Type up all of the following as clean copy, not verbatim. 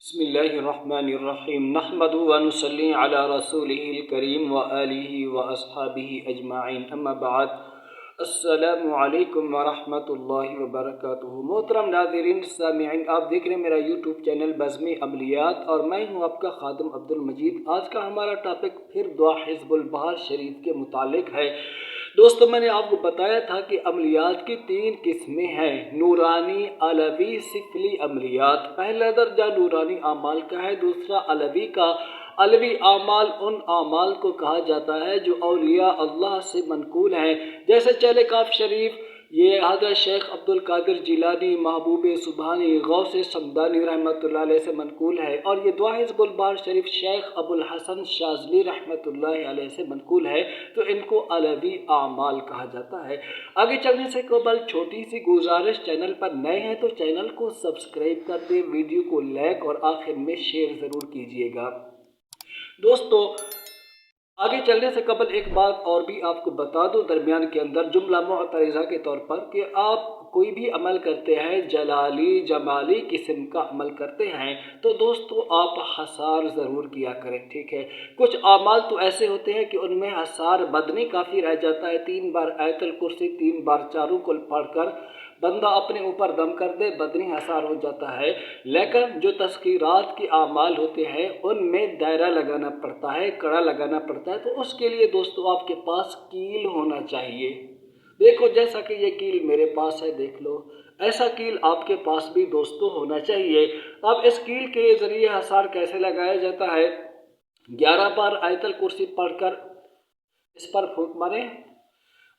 بسم اللہ الرحمن الرحیم نحمدہ ونصلی علی رسولہ الکریم وآلہ واصحابہ اجمعین اما بعد السلام علیکم ورحمۃ اللہ وبرکاتہ۔ محترم ناظرین سامعین، آپ دیکھ رہے ہیں میرا یوٹیوب چینل بزمی عملیات اور میں ہوں آپ کا خادم عبد المجید۔ آج کا ہمارا ٹاپک پھر دعا حزب البہار شریف کے متعلق ہے۔ دوستو، میں نے آپ کو بتایا تھا کہ عملیات کی 3 قسمیں ہیں: نورانی، علوی، سفلی عملیات۔ پہلا درجہ نورانی اعمال کا ہے، دوسرا علوی کا۔ علوی اعمال ان اعمال کو کہا جاتا ہے جو اولیاء اللہ سے منقول ہیں، جیسے چہل کاف شریف، یہ حضرت شیخ عبد القادر جیلانی، محبوب سبحانی، غوث سمدانی رحمۃ اللہ علیہ سے منقول ہے، اور یہ دعا حزب البہار شریف شیخ ابو الحسن شاذلی رحمۃ اللہ علیہ سے منقول ہے، تو ان کو علوی اعمال کہا جاتا ہے۔ آگے چلنے سے قبل چھوٹی سی گزارش، چینل پر نئے ہیں تو چینل کو سبسکرائب کر دیں، ویڈیو کو لائک اور آخر میں شیئر ضرور کیجیے گا۔ دوستو، آگے چلنے سے قبل ایک بات اور بھی آپ کو بتا دوں درمیان کے اندر جملہ معترضہ کے طور پر، کہ آپ کوئی بھی عمل کرتے ہیں، جلالی جمالی قسم کا عمل کرتے ہیں، تو دوستو آپ حصار ضرور کیا کریں، ٹھیک ہے؟ کچھ اعمال تو ایسے ہوتے ہیں کہ ان میں حصار بدنی کافی رہ جاتا ہے، 3 بار آیت الکرسی، 3 بار چاروں کل پڑھ کر بندہ اپنے اوپر دم کر دے، بدنی حصار ہو جاتا ہے۔ لیکن جو تذکیرات کے اعمال ہوتے ہیں ان میں دائرہ لگانا پڑتا ہے، کڑا لگانا پڑتا ہے، تو اس کے لیے دوستو آپ کے پاس کیل ہونا چاہیے۔ دیکھو، جیسا کہ یہ کیل میرے پاس ہے، دیکھ لو، ایسا کیل آپ کے پاس بھی دوستو ہونا چاہیے۔ اب اس کیل کے ذریعے حصار کیسے لگایا جاتا ہے؟ 11 بار آیت الکرسی پڑھ کر اس پر پھونک ماریں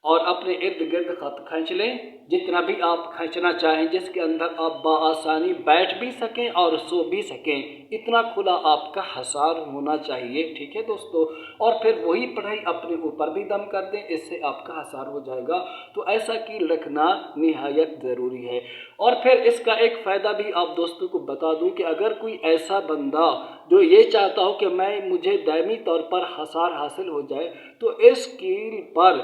اور اپنے ارد گرد خط کھینچ لیں، جتنا بھی آپ کھینچنا چاہیں، جس کے اندر آپ بآسانی بیٹھ بھی سکیں اور سو بھی سکیں، اتنا کھلا آپ کا حصار ہونا چاہیے، ٹھیک ہے دوستو؟ اور پھر وہی پڑھائی اپنے اوپر بھی دم کر دیں، اس سے آپ کا حصار ہو جائے گا۔ تو ایسا کیل رکھنا نہایت ضروری ہے۔ اور پھر اس کا ایک فائدہ بھی آپ دوستوں کو بتا دوں کہ اگر کوئی ایسا بندہ جو یہ چاہتا ہو کہ مجھے دائمی طور پر حصار حاصل ہو جائے، تو اس کیل پر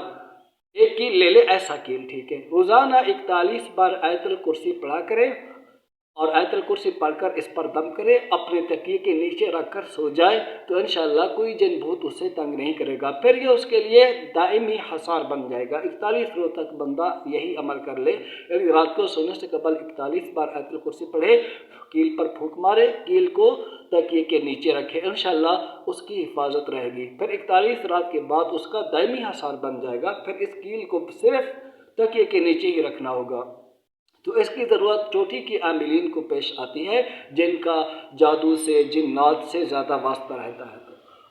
ایک کیل لے لے، ایسا کیل، ٹھیک ہے؟ روزانہ 41 بار آیت الکرسی پڑھا کرے اور آیت الکرسی پڑھ کر اس پر دم کرے، اپنے تکیے کے نیچے رکھ کر سو جائے، تو انشاءاللہ کوئی جن بھوت اسے تنگ نہیں کرے گا، پھر یہ اس کے لیے دائمی حصار بن جائے گا۔ 41 روز تک بندہ یہی عمل کر لے، یعنی رات کو سونے سے قبل 41 بار آیت الکرسی پڑھے، کیل پر پھونک مارے، کیل کو تکیے کے نیچے رکھے، انشاءاللہ اس کی حفاظت رہے گی۔ پھر 41 رات کے بعد اس کا دائمی حصار بن جائے گا، پھر اس کیل کو صرف تکیے کے نیچے ہی رکھنا ہوگا۔ تو اس کی ضرورت چوٹی کے عاملین کو پیش آتی ہے، جن کا جادو سے، جنات سے زیادہ واسطہ رہتا ہے۔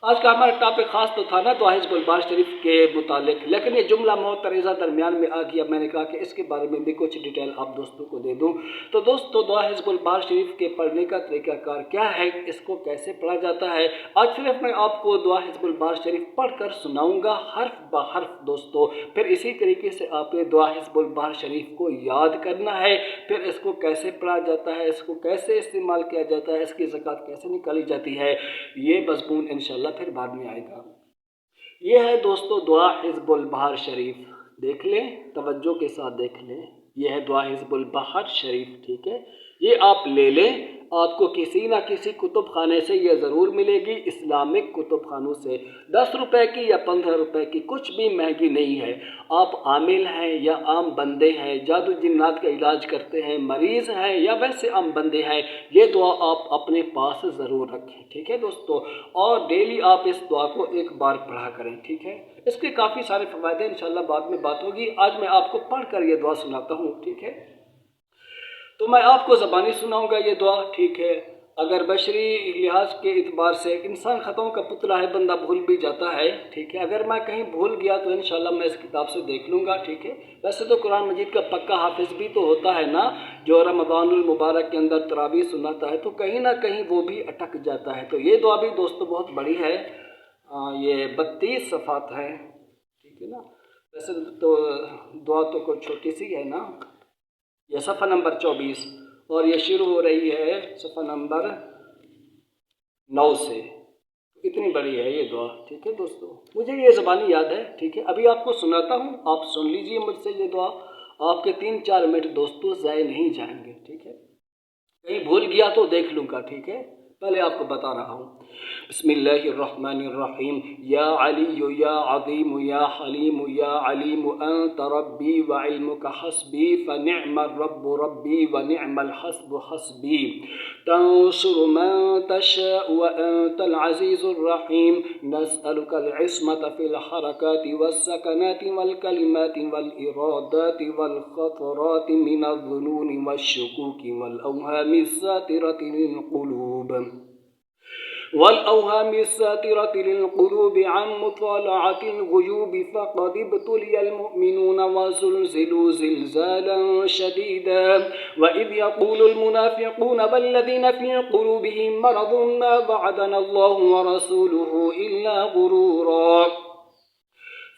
آج کا ہمارا ٹاپک خاص تو تھا نا دعا حزب البہار شریف کے متعلق، لیکن یہ جملہ معترضہ درمیان میں آ گیا، میں نے کہا کہ اس کے بارے میں بھی کچھ ڈیٹیل آپ دوستوں کو دے دوں۔ تو دوستو، دعا حزب البہار شریف کے پڑھنے کا طریقہ کار کیا ہے، اس کو کیسے پڑھا جاتا ہے، آج صرف میں آپ کو دعا حزب البہار شریف پڑھ کر سناؤں گا، حرف بہ حرف دوستو۔ پھر اسی طریقے سے آپ نے دعا حزب البہار شریف کو یاد کرنا ہے، پھر اس کو کیسے پڑھا جاتا ہے، اس کو کیسے استعمال کیا جاتا ہے، اس کی زکوٰۃ کیسے نکالی جاتی ہے، یہ مضمون انشاءاللہ پھر بعد میں آئے گا۔ یہ ہے دوستو دعا حزب البہار شریف، دیکھ لیں، توجہ کے ساتھ دیکھ لیں، یہ ہے دعا حزب البہار شریف، ٹھیک ہے؟ یہ آپ لے لیں، آپ کو کسی نہ کسی کتب خانے سے یہ ضرور ملے گی، اسلامک کتب خانوں سے، 10 روپے کی یا 15 روپے کی، کچھ بھی مہنگی نہیں ہے۔ آپ عامل ہیں یا عام بندے ہیں، جادو جنات کا علاج کرتے ہیں، مریض ہیں یا ویسے عام بندے ہیں، یہ دعا آپ اپنے پاس ضرور رکھیں، ٹھیک ہے دوستو؟ اور ڈیلی آپ اس دعا کو ایک بار پڑھا کریں، ٹھیک ہے؟ اس کے کافی سارے فوائد ہیں، انشاءاللہ بعد میں بات ہوگی، آج میں آپ کو پڑھ کر یہ دعا سناتا ہوں، ٹھیک ہے؟ تو میں آپ کو زبانی سناؤں گا یہ دعا، ٹھیک ہے؟ اگر بشری لحاظ کے اعتبار سے انسان خطاؤں کا پتلا ہے، بندہ بھول بھی جاتا ہے، ٹھیک ہے؟ اگر میں کہیں بھول گیا تو انشاءاللہ میں اس کتاب سے دیکھ لوں گا، ٹھیک ہے؟ ویسے تو قرآن مجید کا پکا حافظ بھی تو ہوتا ہے نا، جو رمضان المبارک کے اندر تراویح سناتا ہے، تو کہیں نہ کہیں وہ بھی اٹک جاتا ہے۔ تو یہ دعا بھی دوستو بہت بڑی ہے، یہ 32 صفحات ہے، ٹھیک ہے نا؟ ویسے تو دعا تو کوئی چھوٹی سی ہے نا، یہ صفحہ نمبر 24 اور یہ شروع ہو رہی ہے صفحہ نمبر 9 سے، اتنی بڑی ہے یہ دعا، ٹھیک ہے دوستو؟ مجھے یہ زبانی یاد ہے، ٹھیک ہے؟ ابھی آپ کو سناتا ہوں، آپ سن لیجئے مجھ سے یہ دعا، آپ کے 3-4 منٹ دوستو ضائع نہیں جائیں گے، ٹھیک ہے؟ کہیں بھول گیا تو دیکھ لوں گا، ٹھیک ہے؟ पहले आपको बता रहा हूँ। बिस्मिल्लाहिर्रहमानिर्रहीम। या अली या अज़ीम या हलीम या अलीम अंत रब्बी व इल्मुका हस्बी फनिअमर रब्बु रब्बी व निअमल हस्बु हस्बी तंसुरु मन तशाअ व अंतल अज़ीज़ुर रहीम नस्अलुकल इस्मत फिल हरकाति वस्सकनाति वल कलिमाति वल इरादाति वल खतराति मिनज़ ज़ुनूनि वश्शुकूकि वल अवहामि सातिरति लिल क़ुलूब والأوهام الساترة للقلوب عن مطالعة الغيوب فقد ابتلي المؤمنون وزلزلوا زلزالا شديدا وإذ يقول المنافقون والذين في قلوبهم مرض ما وعدنا الله ورسوله إلا غرورا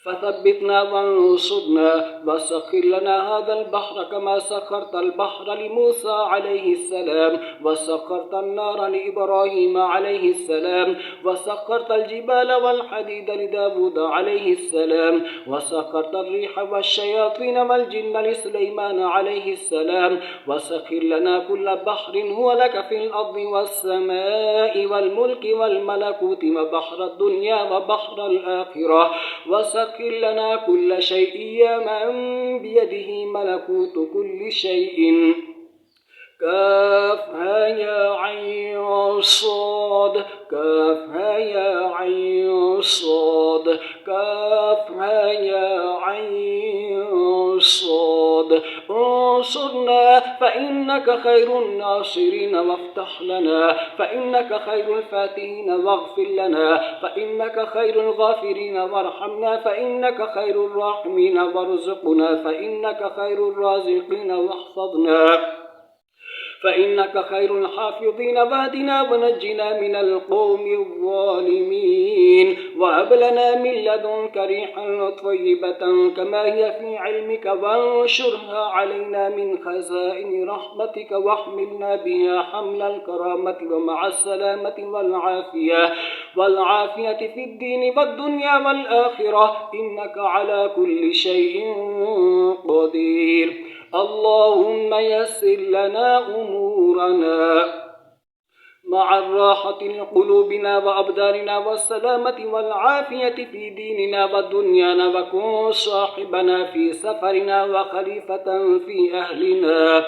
فثبتنا وانصرنا وسخر لنا هذا البحر كما سخرت البحر لموسى عليه السلام وسخرت النار لإبراهيم عليه السلام وسخرت الجبال والحديد لداود عليه السلام وسخرت الريح والشياطين والجن لسليمان عليه السلام وسخر لنا كل بحر هو لك في الأرض والسماء والملك والملكوت وبحر الدنيا وبحر الآخرة وسخر لنا كل شيء يا من بيده ملكوت كل شيء كافها يا عين صاد كافها يا عين صاد كافها يا عين صاد انصرنا فإنك خير الناصرين وافتح لنا فإنك خير الفاتحين واغفر لنا فإنك خير الغافرين وارحمنا فإنك خير الراحمين وارزقنا فإنك خير الرازقين واحفظنا فإنك خير الحافظين واهدنا ونجنا من القوم الظالمين وهب لنا من لدنك ريحا طيبة كما هي في علمك وانشرها علينا من خزائن رحمتك واحملنا بها حمل الكرامة ومع السلامة والعافية في الدين والدنيا والآخرة إنك على كل شيء قدير. اللهم يسر لنا أمورنا مع الراحة لقلوبنا وأبداننا والسلامة والعافية في ديننا ودنيانا وكن صاحبنا في سفرنا وخليفة في أهلنا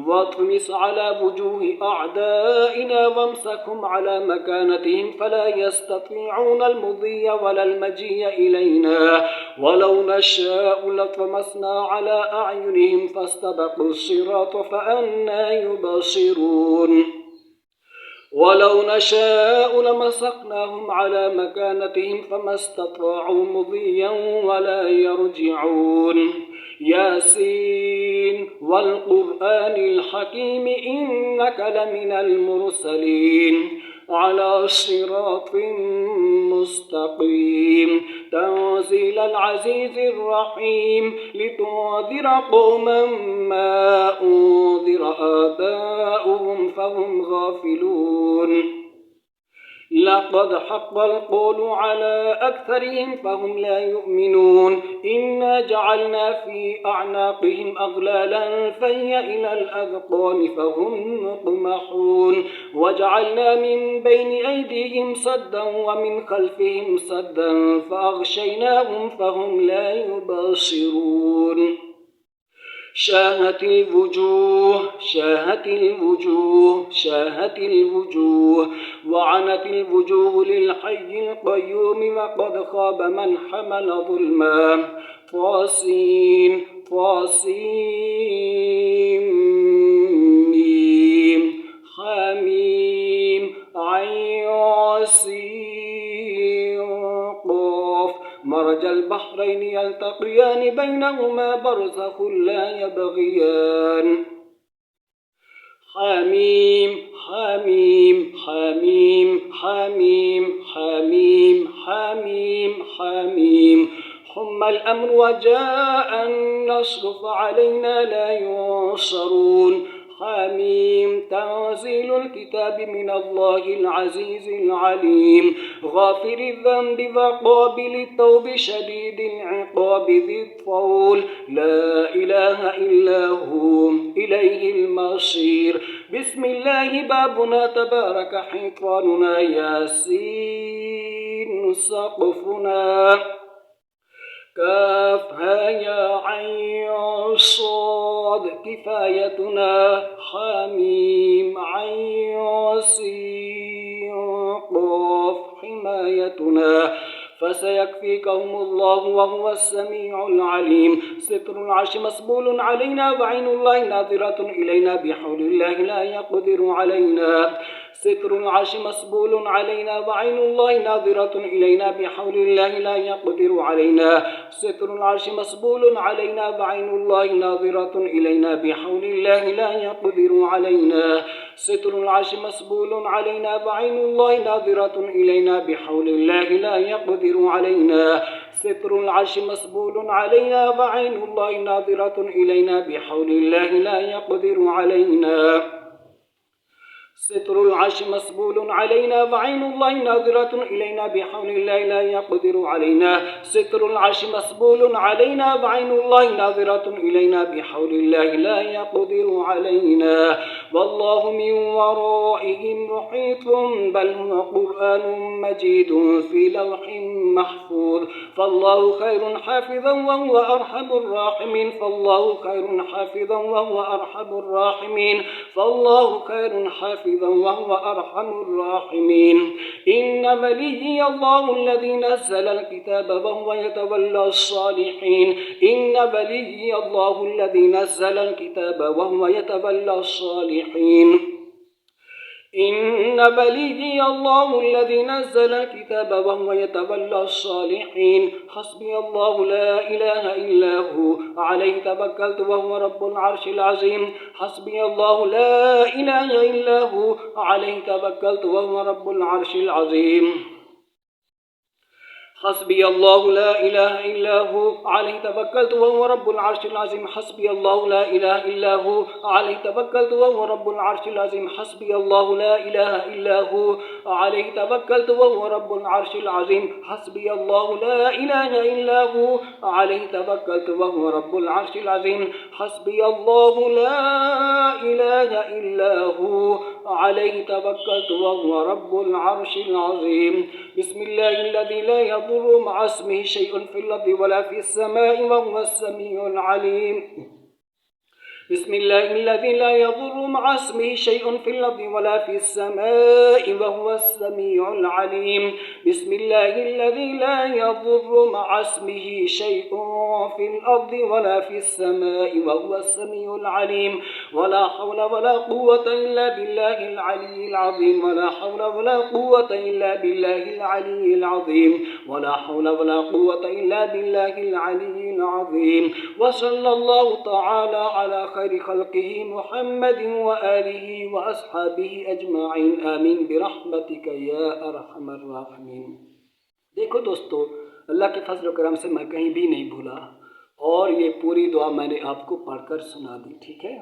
واطمس على وجوه أعدائنا وامسكهم على مكانتهم فلا يستطيعون المضي ولا المجيء إلينا ولو نشاء لطمسنا على أعينهم فاستبقوا الصراط فأنى يبصرون ولو نشاء لمسخناهم على مكانتهم فما استطاعوا مضيا ولا يرجعون. ياسين والقرآن الحكيم إنك لمن المرسلين على صراط مستقيم تنزيل العزيز الرحيم لتنذر قوما ما أنذر آباؤهم فهم غافلون. لقد حق القول على أكثرهم فهم لا يؤمنون. إنا جعلنا في أعناقهم أغلالا فهي إلى الأذقان فهم مقمحون وجعلنا من بين أيديهم سدا ومن خلفهم سدا فأغشيناهم فهم لا يبصرون. شاهت الوجوه شاهت الوجوه شاهت الوجوه وعنت الوجوه للحي القيوم وقد خاب من حمل ظلما. طاسين طاسين ميم حميم عين سين قاف مرج البحرين يلتقيان بينهما برزخ لا يبغيان. حميم حميم حميم حميم حميم حميم حميم حم الأمر وجاء النصر فعلينا لا ينصرون. حميم तंज़ीलुल किताबि मिनल्लाहिल अज़ीज़िल अलीम गाफ़िरिज़ ज़ंबि व क़ाबिलित तौबि शदीदिल इक़ाबि ज़िल फ़ौल ला इलाहा इल्ला हु इलैहिल मसीर बिस्मिल्लाहि बाबुना तबारक हिफ़ानुना यासीन सक़फ़ुना काफ हा या ऐन साद किफ़ायतुना हामीम ऐन सीन क़ाफ हिमायतुना फसयक्फ़ीकहुमुल्लाहु वहुवस समीउल अलीम सित्रुल अर्श मस्बूलुन अलैना व ऐनुल्लाहि नाज़िरतुन इलैना बिहौलिल्लाहि ला यक़दिरु अलैना सित्रुल अर्श मस्बूलुन अलैना व ऐनुल्लाहि नाज़िरतुन इलैना बिहौलिल्लाहि ला यक़दिरु अलैना सित्रुल अर्श मस्बूलुन अलैना व ऐनुल्लाहि नाज़िरतुन इलैना बिहौलिल्लाहि ला यक़दिरु अलैना सित्रुल अर्श मस्बूलुन अलैना व ऐनुल्लाहि नाज़िरतुन इलैना बिहौलिल्लाहि ला यक़दिरु अलैना सित्रुल अर्श मस्बूलुन अलैना व ऐनुल्लाहि नाज़िरतुन इलैना बिहौलिल्लाहि ला यक़दिरु अलैना सित्रुल अर्श मस्बूलुन अलैना व ऐनुल्लाहि नाज़िरतुन इलैना बिहौलिल्लाहि ला यक़दिरु अलैना सित्रुल अर्श मस्बूलुन अलैना व ऐनुल्लाहि नाज़िरतुन इलैना बिहौलिल्लाहि ला यक़दिरु अलैना वल्लाहु मिन वराइहिम मुहीतुन बल हुवा क़ुरआनुम मजीदुन फ़ी लौहिम महफ़ूज़ फ़ल्लाहु खैरुन हाफ़िज़न व हुवा अरहमुर राहिमीन फ़ल्लाहु खैरुन हाफ़िज़न व हुवा अरहमुर राहिमीन फ़ल्लाहु खैरुन हाफ़िज़न व हुवा अरहमुर राहिमीन इन्न वलिय्यल्लाहु अल्लज़ी नज़्ज़लल किताब व हुवा यतवल्लस सालिहीन इन्न वलिय्यल्लाहु अल्लज़ी नज़्ज़लल किताब व हुवा यतवल्लस सालिहीन इन्न वलिय्यल्लाहु अल्लज़ी नज़्ज़लल किताब व हुवा यतवल्लस सालिहीन हस्बियल्लाहु ला इलाहा इल्ला हु अलैहि तवक्कलतु व हुवा रब्बुल अर्शिल अज़ीम हस्बियल्लाहु ला इलाहा इल्ला हु अलैहि तवक्कलतु व हुवा रब्बुल अर्शिल अज़ीम हस्बी अल्लाहु ला इलाहा इल्ला हु अलैहि तवक्कलतु व हुवा रब्बुल अर्शिल अज़ीम हस्बी अल्लाहु ला इलाहा इल्ला हु अलैहि तवक्कलतु व हुवा रब्बुल अर्शिल अज़ीम हस्बी अल्लाहु ला इलाहा इल्ला हु अलैहि तवक्कलतु व हुवा रब्बुल अर्शिल अज़ीम हस्बी अल्लाहु ला इलाहा इल्ला हु अलैहि तवक्कलतु व हुवा रब्बुल अर्शिल अज़ीम हस्बी अल्लाहु ला इलाहा इल्ला हु अलैहि तवक्कलतु व हुवा रब्बुल अर्शिल अज़ीम बिस्मिल्लाहिल्लज़ी ला यज़ुर्रु मअ इस्मिहि शैउन फ़िल अर्ज़ि वला फ़िस समाइ व हुवस समीउल अलीम बिस्मिल्लाहिल्लज़ी ला यज़ुर्रु मअ इस्मिहि शैउन फ़िल अर्ज़ि वला फ़िस समाइ व हुवस समीउल अलीम बिस्मिल्लाहिल्लज़ी ला यज़ुर्रु मअ इस्मिहि शैउन फ़िल अर्ज़ि वला फ़िस समाइ व हुवस समीउल अलीम वला हौला वला कुव्वता इल्ला बिल्लाहिल अलिय्यिल अज़ीम वला हौला वला कुव्वता इल्ला बिल्लाहिल अलिय्यिल अज़ीम वला हौला वला कुव्वता इल्ला बिल्लाहिल अलिय्यिल अज़ीम व सल्लल्लाहु तआला अला खैरि खल्क़िही मुहम्मदिन व आलिही व अस्हाबिही अजमाइन आमीन बिरहमतिका या अरहमर राहिमीन। देखो दोस्तों, अल्लाह के फज़ल व करम से मैं कहीं भी नहीं भूला और ये पूरी दुआ मैंने आपको पढ़कर सुना दी। ठीक है,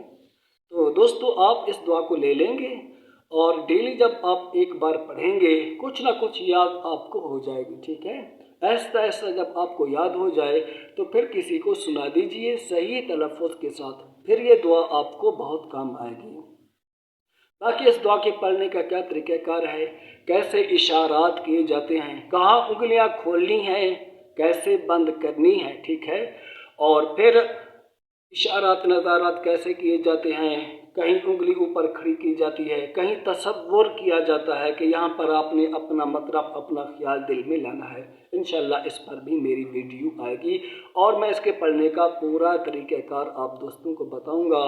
तो दोस्तों आप इस दुआ को ले लेंगे और डेली जब आप एक बार पढ़ेंगे कुछ ना कुछ याद आपको हो जाएगी। ठीक है, ऐसा ऐसा जब आपको याद हो जाए तो फिर किसी को सुना दीजिए सही तलफ़्फ़ुज़ के साथ, फिर ये दुआ आपको बहुत काम आएगी। बाकी इस दुआ के पढ़ने का क्या तरीक़ाकार है, कैसे इशारात किए जाते हैं, कहाँ उंगलियां खोलनी है, कैसे बंद करनी है। ठीक है, और फिर इशारात नज़ारात कैसे किए जाते हैं, कहीं उंगली ऊपर खड़ी की जाती है, कहीं तसव्वुर किया जाता है कि यहाँ पर आपने अपना मतलब अपना ख्याल दिल में लाना है। इंशाअल्लाह इस पर भी मेरी वीडियो आएगी और मैं इसके पढ़ने का पूरा तरीक़ाकार आप दोस्तों को बताऊंगा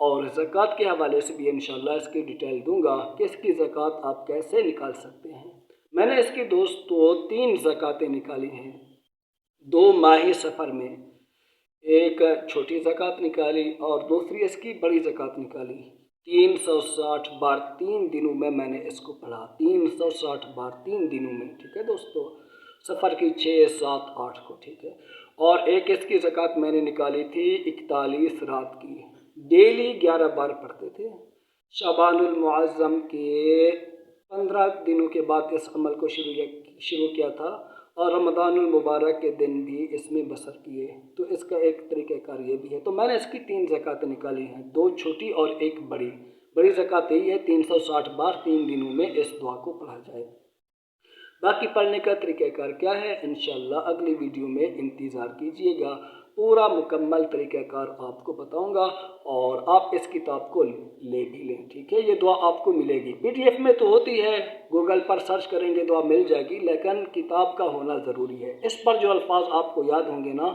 और ज़कात के हवाले से भी इंशाअल्लाह इसकी डिटेल दूंगा कि इसकी ज़कात आप कैसे निकाल सकते हैं। मैंने इसकी दोस्तों 3 ज़कातें निकाली हैं 2 माह सफ़र में, एक छोटी ज़कात निकाली और दूसरी इसकी बड़ी ज़कात निकाली। 360 बार 3 दिनों में मैंने इसको पढ़ा, 360 बार 3 दिनों में। ठीक है दोस्तों, सफ़र की 6, 7, 8 को। ठीक है, और एक इसकी ज़कात मैंने निकाली थी 41 रात की, डेली 11 बार पढ़ते थे शाबानुल मुअज़्ज़म के 15 दिनों के बाद इस अमल को शुरू किया था और रमज़ानुल मुबारक के दिन भी इसमें बसर किए। तो इसका एक तरीक़ाकार ये भी है। तो मैंने इसकी 3 ज़कातें निकाली हैं, 2 छोटी और 1 बड़ी। बड़ी ज़कात यही है 360 बार 3 दिनों में इस दुआ को पढ़ा जाए। बाकी पढ़ने का तरीक़ाकार क्या है इंशाअल्लाह अगली वीडियो में इंतज़ार कीजिएगा। पूरा मुकम्मल तरीक़ाकार आपको बताऊंगा और आप इस किताब को ले भी लें, ठीक है। ये दुआ आपको मिलेगी, PDF में तो होती है, गूगल पर सर्च करेंगे दुआ मिल जाएगी, लेकिन किताब का होना ज़रूरी है। इस पर जो अल्फाज आपको याद होंगे ना,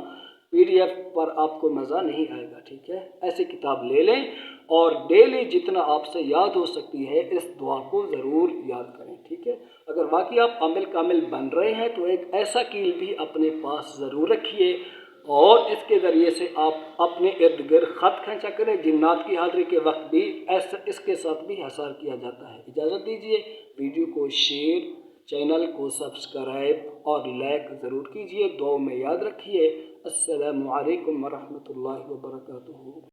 PDF पर आपको मज़ा नहीं आएगा, ठीक है। ऐसी किताब ले लें और डेली जितना आपसे याद हो सकती है इस दुआ को ज़रूर याद करें, ठीक है। अगर बाकी आप आमिल कामिल बन रहे हैं तो एक ऐसा कील भी अपने पास ज़रूर रखिए और इसके ज़रिए से आप अपने इर्द गिर्द ख़त खींचा करें। जिन्नात की हाज़िरी के वक्त भी ऐसा इसके साथ भी हसार किया जाता है। इजाज़त दीजिए, वीडियो को शेयर, चैनल को सब्सक्राइब और लाइक ज़रूर कीजिए। दुआ में याद रखिए। अस्सलामु अलैकुम वरहमतुल्लाहि वबरकातुहू।